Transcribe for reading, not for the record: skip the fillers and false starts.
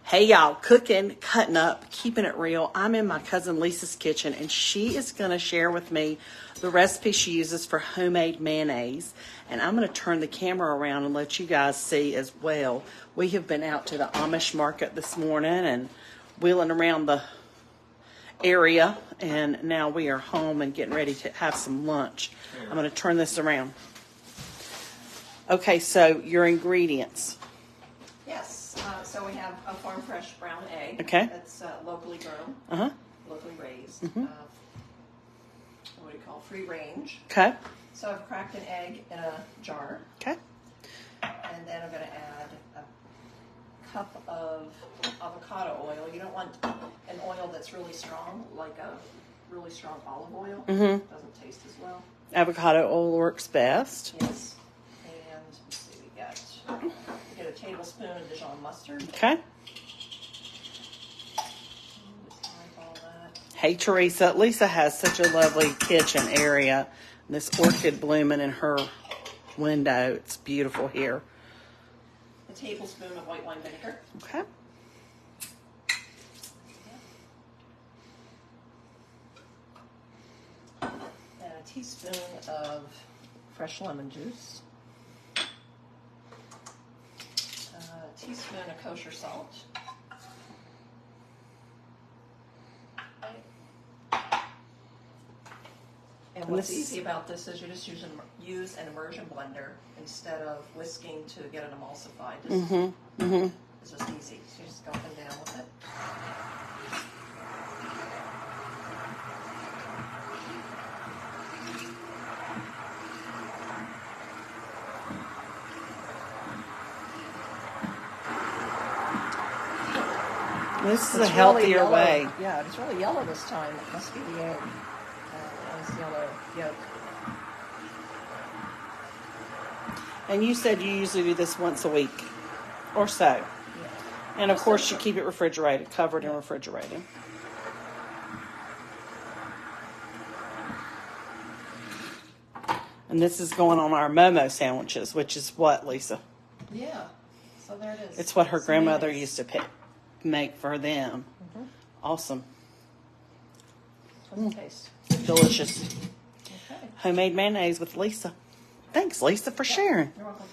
Hey y'all, cooking, cutting up, keeping it real. I'm in my cousin Lisa's kitchen and she is going to share with me the recipe she uses for homemade mayonnaise. And I'm going to turn the camera around and let you guys see as well. We have been out to the Amish market this morning and wheeling around the area, and now we are home and getting ready to have some lunch. I'm going to turn this around. Okay, so your ingredients. Yes. So we have a farm fresh brown egg. Okay. That's locally grown. Locally raised. What do you call free range? Okay. So I've cracked an egg in a jar. Okay. And then I'm going to add a cup of avocado oil. You don't want an oil that's really strong, like a really strong olive oil. Doesn't taste as well. Avocado oil works best. Yes. And let's see, we get a tablespoon of Dijon mustard. Okay. Hey Teresa, Lisa has such a lovely kitchen area. This orchid blooming in her window. It's beautiful here. A tablespoon of white wine vinegar. Okay. And a teaspoon of fresh lemon juice. A teaspoon of kosher salt. And what's easy about this is you just use an immersion blender instead of whisking to get it emulsified. It's just easy. So you just go up and down with it. This is a healthier really way. Yeah, it's really yellow this time. It must be the egg. Nice yellow yolk. And you said you usually do this once a week or so. Yeah. And of course you keep it refrigerated, covered and refrigerated. And this is going on our Momo sandwiches, which is what, Lisa? Yeah. So there it is. It's what her grandmother used to make for them. Awesome. How's it taste? Delicious. Okay. Homemade mayonnaise with Lisa. Thanks, Lisa, for sharing. You're welcome.